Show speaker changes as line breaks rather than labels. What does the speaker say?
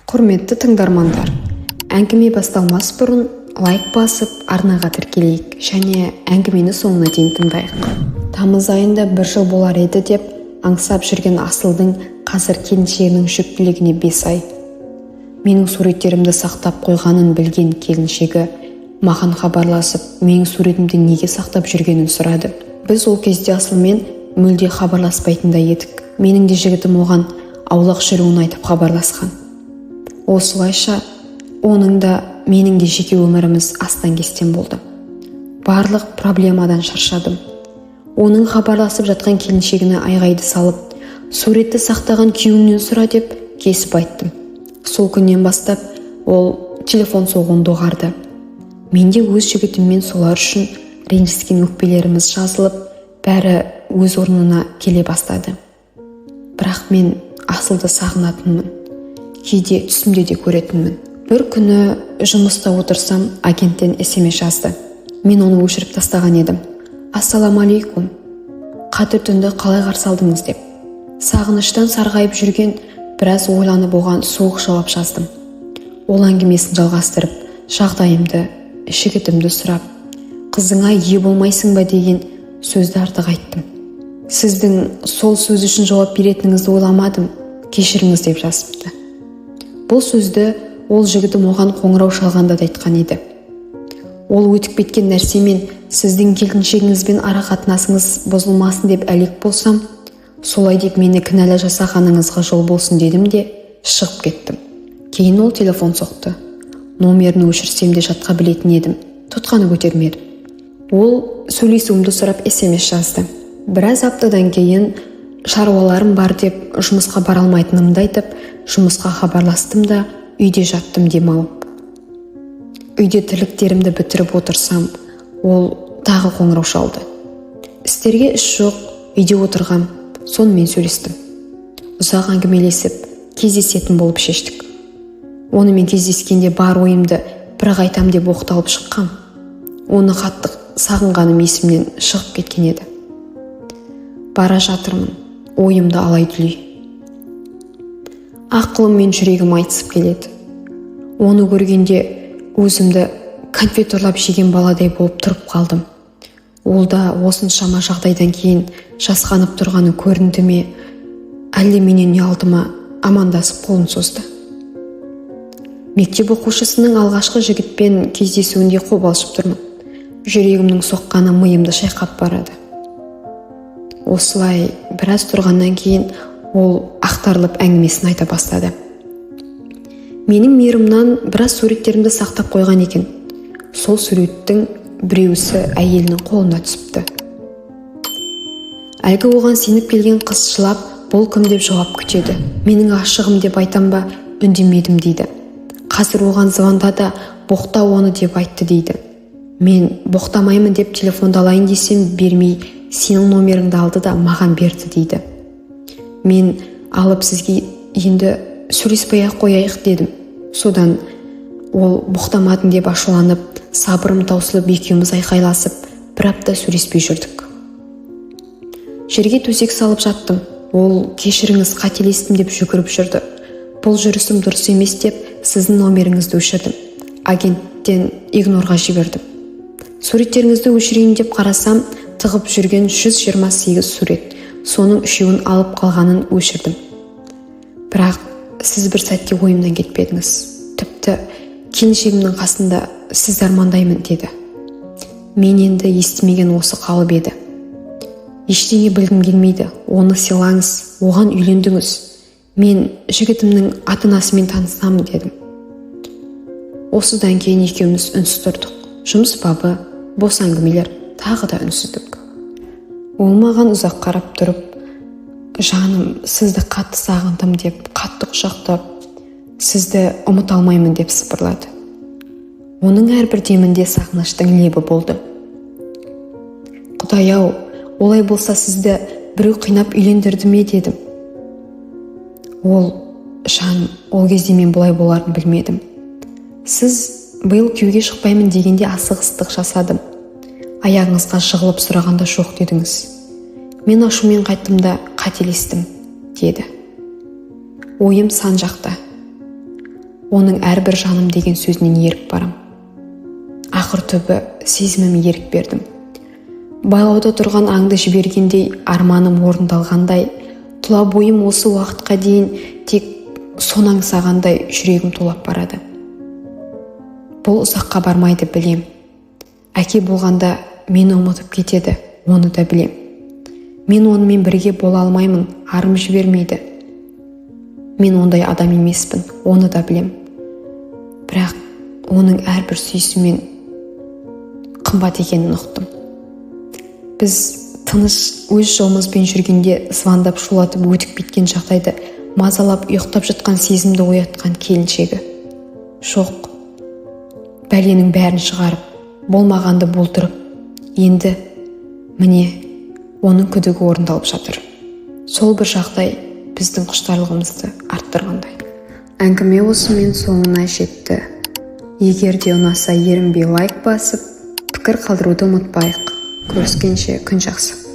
Құрметті тыңдармандар, әңгіме басталмас бұрын лайк басып, арнаға тіркелейік және әңгімені соңына дейін тыңдайық. Тамыз айында 1 жыл болар еді деп аңсап жүрген Асылдың қазір келіншегінің жүктілігіне 5 ай. Менің суреттерімді сақтап қойғанын білген келіншегі маған хабарласып, менің суретімді неге сақтап жүргенін сұрады. Біз ол кезде Асылмен мүлде хабарласпайтындай едік. Менің де жігітім оған аулақ жүруін айтып хабарласқан. Осылайша оның да менің де жеке өміріміз астан-кестен болды. Барлық проблемадан шаршадым. Оның хабарласып жатқан келіншегіне айғайды салып, суретті сақтаған күйеуіңнен сұра деп кесіп айттым. Сол күннен бастап ол телефон соғуын доғарды. Менде өз жігітіммен солар үшін ренжіскен өкпелеріміз жазылып, бәрі өз орнына келе бастады. Бірақ мен Асылды сағынатынмын. Кейде түсімде де көретінмін. Бір күні жұмыста отырсам, агенттен SMS жазды. Мен оны өшіріп тастаған едім. Ассаламалейкум. Қатыр түнді қалай қарсы алдыңыз деп. Сағыныштан сарғайып жүрген біраз ойланып оған суық жауап жаздым. Ол әңгімесін жалғастырып, жағдайымды, жігітімді сұрап, қызыңа ие болмайсың ба деген сөзді артық айттым. Сіздің сол сөз үшін жауап беретініңізді ойламадым, кешіріңіз деп жазыпты. Бұл сөзді ол жігітім оған қоңырау шалғанда да айтқан еді. Ол өтіп кеткен нәрсемен сіздің келіншегіңізбен ара қатынасыңыз бұзылмасын деп әлек болсам, солай деп мені кінәлі жасағаныңызға жол болсын дедім де шығып кеттім. Кейін ол телефон соқты. Номерін өшірсем де жатқа білетін едім. Тұтқаны көтермедім. Ол сөйлесуімді сұрап SMS жазды. Біраз аптадан кейін шаруаларым бар деп жұмысқа бара алмайтынымды айтып, жұмысқа хабарластым да үйде жаттым демалып. Үйде тірліктерімді бітіріп отырсам, ол тағы қоңырау шалды. Істерге іс жоқ, үйде отырғам, сонымен сөйлестім. Ұзақ әңгімелесіп, кездесетін болып шештік. Онымен кездескенде бар ойымды бірақ айтам деп оқталып шыққам. Оны қатты сағынғаным есімнен шығып кеткен еді. Бара жатырмын, ойымды алай-түлей. Ақылым мен жүрегім айтысып келеді. Оны көргенде өзімді конфет ұрлап жеген баладай болып тұрып қалдым. Ол да осыншама жағдайдан кейін жасқанып тұрғаны көрінді ме, әлде менен ұялды ма, амандасып қолын созды. Мектеп оқушысының алғашқы жігітпен кездесуінде қобалжып тұрмын. Жүрегімнің соққаны миымды шайқап барады. Осылай біраз тұрғаннан кейін ол ақтарылып әңгімесін айта бастады. Менің мейірімнен біраз суреттерімді сақтап қойған екен. Сол суреттің біреусі әйелінің қолына түсіпті. Әлгі оған сеніп келген қыз жылап, бұл кім деп жауап күтеді. Менің ашығым деп айтам ба, үндемедім дейді. Қазір оған звондады, боқта оны деп айтты дейді. Мен боқтамаймын деп телефонды алайын десем бермей, сенің номеріңді алды да маған берді дейді. Мен алып сізге енді сөйлеспей-ақ қояйық дедім. Содан ол боқтамадың деп ашуланып, сабырым таусылып екеуміз айқайласып, бір апта сөйлеспей жүрдік. Жерге төсек салып жаттым. Ол кешіріңіз, қателестім деп жүгіріп жүрді. Бұл жүрісім дұрыс емес деп сіздің номеріңізді өшірдім. Агенттен игнорға жібердім. Суреттеріңізді өшірейін деп қарасам, тығып жүрген 128 сурет. Соның 3-ін алып қалғанын өшірдім. Бірақ сіз бір сәтке ойымнан кетпедіңіз. Тіпті келіншегімнің қасында сізді армандаймын деді. Мен енді естімеген осы қалып еді. Ештеңе білгім келмейді. Оны сыйлаңыз, оған үйлендіңіз. Мен жігітімнің ата-анасымен танысамын дедім. Осыдан кейін екеуміз үнсіз тұрдық. Жұмыс бабы, бос әңгімелер, тағы да үнсіздік. Ол маған ұзақ қарап тұрып, жаным, сізді қатты сағындым деп, қатты құшақтап, сізді ұмыта алмаймын деп сыбырлады. Оның әрбір демінде сағыныштың лебі болды. Құдай-ау, олай болса сізді біреу қинап үйлендірді ме дедім. Ол, жаным, ол кезде мен бұлай боларын білмедім. Сіз биыл күйеуге шықпаймын дегенде асығыстық жасадым. Аяғыңызға жығылып сұрағанда жоқ дедіңіз. Мен ашумен қайттым да қателестім, деді. Ойым сан жақта. оның әрбір жаным деген сөзінен еріп барам. Ақыр түбі сезіміме ерік бердім. Байлауда тұрған аңды жібергендей, арманым орындалғандай, тұла бойым осы уақытқа дейін тек соны аңсағандай жүрегім тулап барады. Бұл ұзаққа бармайды білем. Әке болғанда мені ұмытып кетеді, оны да білем. Мен онымен бірге бола алмаймын, арым жібермейді. Мен ондай адам емеспін, оны да білем. Бірақ оның әрбір сүйісімен қымбат екенін ұқтым. Біз тыныш өз жолымызбен жүргенде звондап шулатып өтіп кеткен жағдайды мазалап ұйықтап жатқан сезімді оятқан келіншегі. Жоқ, бәленің бәрін шығарып, болмағанды болдырып, енді міне оның күдігі орындалып жатыр. Сол бір жағдай біздің құштарлығымызды арттырғандай. Әңгіме осымен соңына жетті. Егер де ұнаса ерінбей лайк басып, пікір қалдыруды ұмытпайық. Көріскенше күн жақсы.